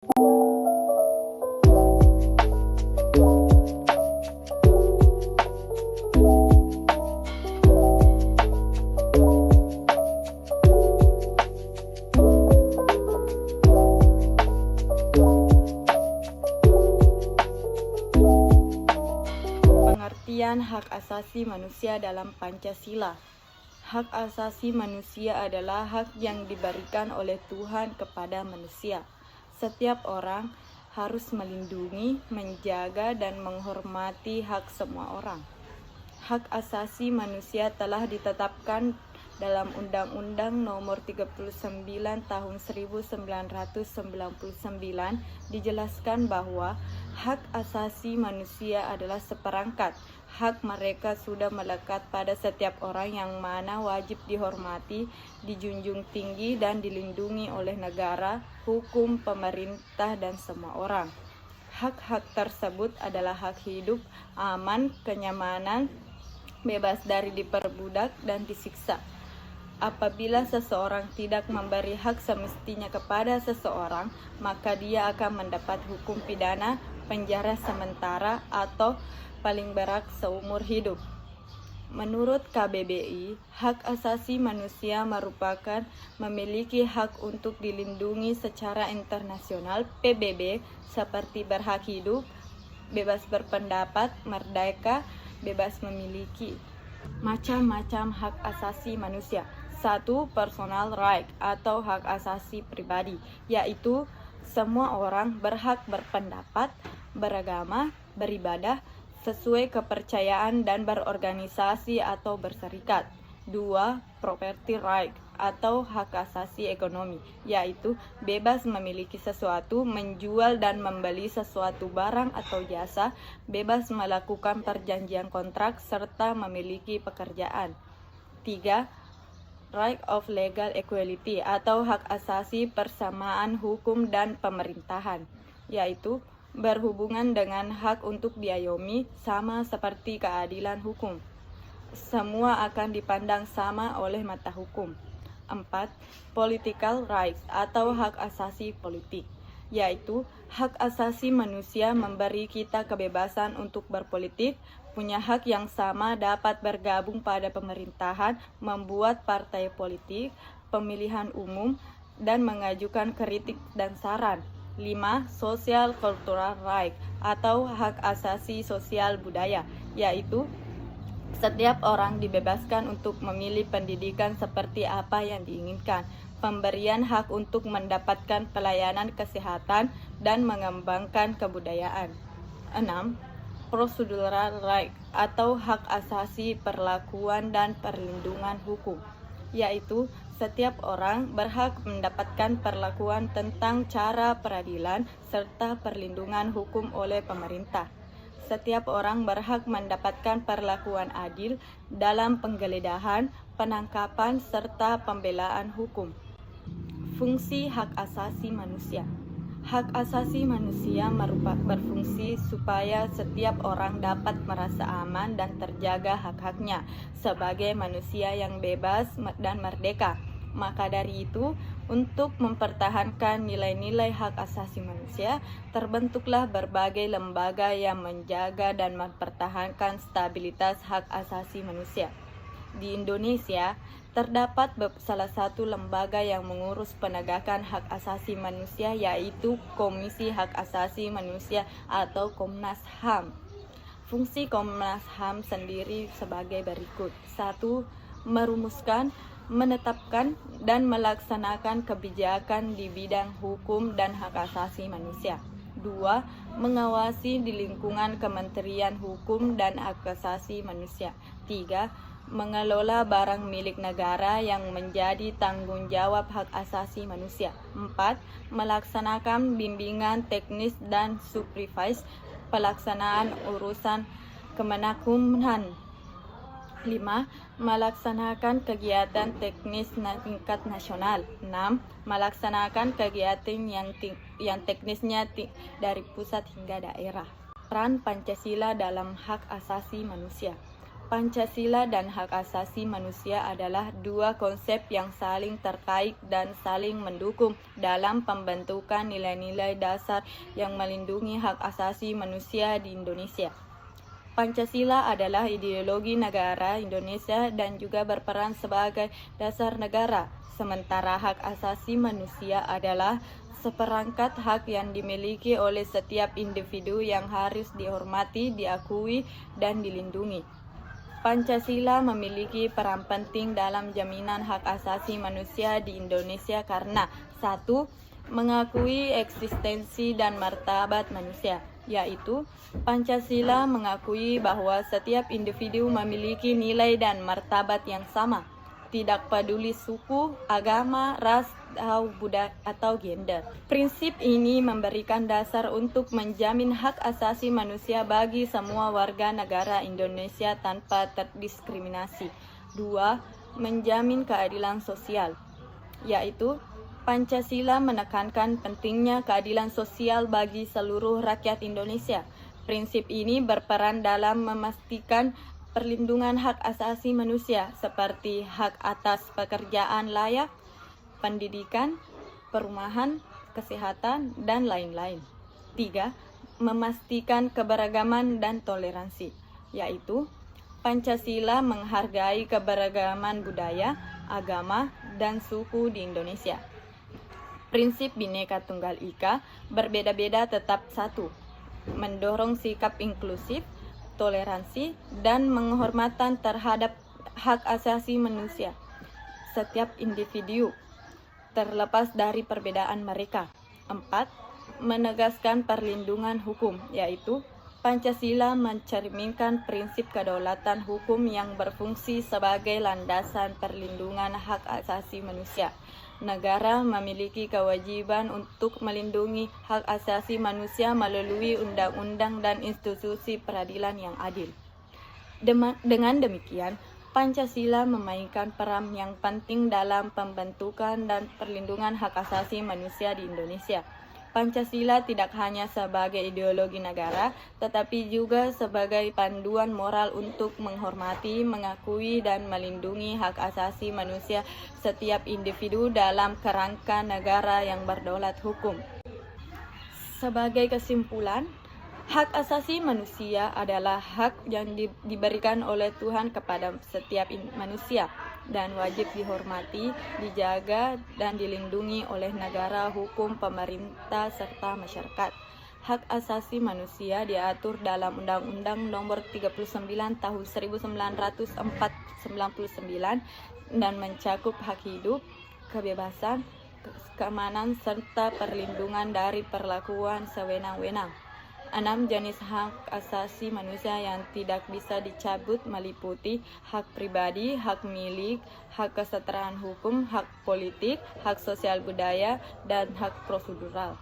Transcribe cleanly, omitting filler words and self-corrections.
Pengertian hak asasi manusia dalam Pancasila. Hak asasi manusia adalah hak yang diberikan oleh Tuhan kepada manusia. Setiap orang harus melindungi, menjaga, dan menghormati hak semua orang. Hak asasi manusia telah ditetapkan dalam Undang-Undang Nomor 39 Tahun 1999. Dijelaskan bahwa hak asasi manusia adalah seperangkat hak mereka sudah melekat pada setiap orang yang mana wajib dihormati, dijunjung tinggi, dan dilindungi oleh negara, hukum, pemerintah, dan semua orang. Hak-hak tersebut adalah hak hidup, aman, kenyamanan, bebas dari diperbudak dan disiksa. Apabila seseorang tidak memberi hak semestinya kepada seseorang, maka dia akan mendapat hukum pidana, penjara sementara, atau paling berat seumur hidup. Menurut KBBI, hak asasi manusia merupakan memiliki hak untuk dilindungi secara internasional PBB seperti berhak hidup, bebas berpendapat, merdeka, bebas memiliki. Macam-macam hak asasi manusia. 1. Personal right atau hak asasi pribadi, yaitu semua orang berhak berpendapat, beragama, beribadah, sesuai kepercayaan dan berorganisasi atau berserikat. 2. Property right atau hak asasi ekonomi, yaitu bebas memiliki sesuatu, menjual dan membeli sesuatu barang atau jasa, bebas melakukan perjanjian kontrak, serta memiliki pekerjaan. 3. Right of legal equality atau hak asasi persamaan hukum dan pemerintahan, yaitu berhubungan dengan hak untuk diayomi sama seperti keadilan hukum. Semua akan dipandang sama oleh mata hukum. 4. Political rights atau hak asasi politik, yaitu hak asasi manusia memberi kita kebebasan untuk berpolitik, punya hak yang sama dapat bergabung pada pemerintahan, membuat partai politik, pemilihan umum, dan mengajukan kritik dan saran. 5. Social cultural right atau hak asasi sosial budaya, yaitu setiap orang dibebaskan untuk memilih pendidikan seperti apa yang diinginkan, pemberian hak untuk mendapatkan pelayanan kesehatan, dan mengembangkan kebudayaan. 6. Procedural right atau hak asasi perlakuan dan perlindungan hukum, yaitu setiap orang berhak mendapatkan perlakuan tentang cara peradilan serta perlindungan hukum oleh pemerintah. Setiap orang berhak mendapatkan perlakuan adil dalam penggeledahan, penangkapan, serta pembelaan hukum. Fungsi hak asasi manusia. Hak asasi manusia berfungsi supaya setiap orang dapat merasa aman dan terjaga hak-haknya sebagai manusia yang bebas dan merdeka. Maka dari itu, untuk mempertahankan nilai-nilai hak asasi manusia, terbentuklah berbagai lembaga yang menjaga dan mempertahankan stabilitas hak asasi manusia. Di Indonesia, terdapat salah satu lembaga yang mengurus penegakan hak asasi manusia, yaitu Komisi Hak Asasi Manusia atau Komnas HAM. Fungsi Komnas HAM sendiri sebagai berikut. 1. Merumuskan, menetapkan, dan melaksanakan kebijakan di bidang hukum dan hak asasi manusia. 2. Mengawasi di lingkungan Kementerian Hukum dan Hak Asasi Manusia. 3. Mengelola barang milik negara yang menjadi tanggung jawab hak asasi manusia. 4. Melaksanakan bimbingan teknis dan supervise pelaksanaan urusan Kemenkumham. 5. Melaksanakan kegiatan teknis tingkat nasional. 6. Melaksanakan kegiatan yang teknisnya dari pusat hingga daerah. Peran Pancasila dalam hak asasi manusia. Pancasila dan hak asasi manusia adalah dua konsep yang saling terkait dan saling mendukung dalam pembentukan nilai-nilai dasar yang melindungi hak asasi manusia di Indonesia. Pancasila adalah ideologi negara Indonesia dan juga berperan sebagai dasar negara, sementara hak asasi manusia adalah seperangkat hak yang dimiliki oleh setiap individu yang harus dihormati, diakui, dan dilindungi. Pancasila memiliki peran penting dalam jaminan hak asasi manusia di Indonesia karena 1. Mengakui eksistensi dan martabat manusia, yaitu Pancasila mengakui bahwa setiap individu memiliki nilai dan martabat yang sama, tidak peduli suku, agama, ras, atau gender. Prinsip ini memberikan dasar untuk menjamin hak asasi manusia bagi semua warga negara Indonesia tanpa terdiskriminasi. 2. Menjamin keadilan sosial, yaitu Pancasila menekankan pentingnya keadilan sosial bagi seluruh rakyat Indonesia. Prinsip ini berperan dalam memastikan perlindungan hak asasi manusia seperti hak atas pekerjaan layak, pendidikan, perumahan, kesehatan, dan lain-lain. 3. Memastikan keberagaman dan toleransi, yaitu Pancasila menghargai keberagaman budaya, agama, dan suku di Indonesia. Prinsip Bhinneka Tunggal Ika, berbeda-beda tetap satu, mendorong sikap inklusif, toleransi, dan penghormatan terhadap hak asasi manusia setiap individu, terlepas dari perbedaan mereka. 4. Menegaskan perlindungan hukum, yaitu Pancasila mencerminkan prinsip kedaulatan hukum yang berfungsi sebagai landasan perlindungan hak asasi manusia. Negara memiliki kewajiban untuk melindungi hak asasi manusia melalui undang-undang dan institusi peradilan yang adil. Dengan demikian, Pancasila memainkan peran yang penting dalam pembentukan dan perlindungan hak asasi manusia di Indonesia. Pancasila tidak hanya sebagai ideologi negara, tetapi juga sebagai panduan moral untuk menghormati, mengakui, dan melindungi hak asasi manusia setiap individu dalam kerangka negara yang berdaulat hukum. Sebagai kesimpulan, hak asasi manusia adalah hak yang diberikan oleh Tuhan kepada setiap manusia dan wajib dihormati, dijaga, dan dilindungi oleh negara, hukum, pemerintah, serta masyarakat. Hak asasi manusia diatur dalam Undang-Undang Nomor 39 Tahun 1999 dan mencakup hak hidup, kebebasan, keamanan, serta perlindungan dari perlakuan sewenang-wenang. 6 jenis hak asasi manusia yang tidak bisa dicabut meliputi hak pribadi, hak milik, hak kesetaraan hukum, hak politik, hak sosial budaya, dan hak prosedural.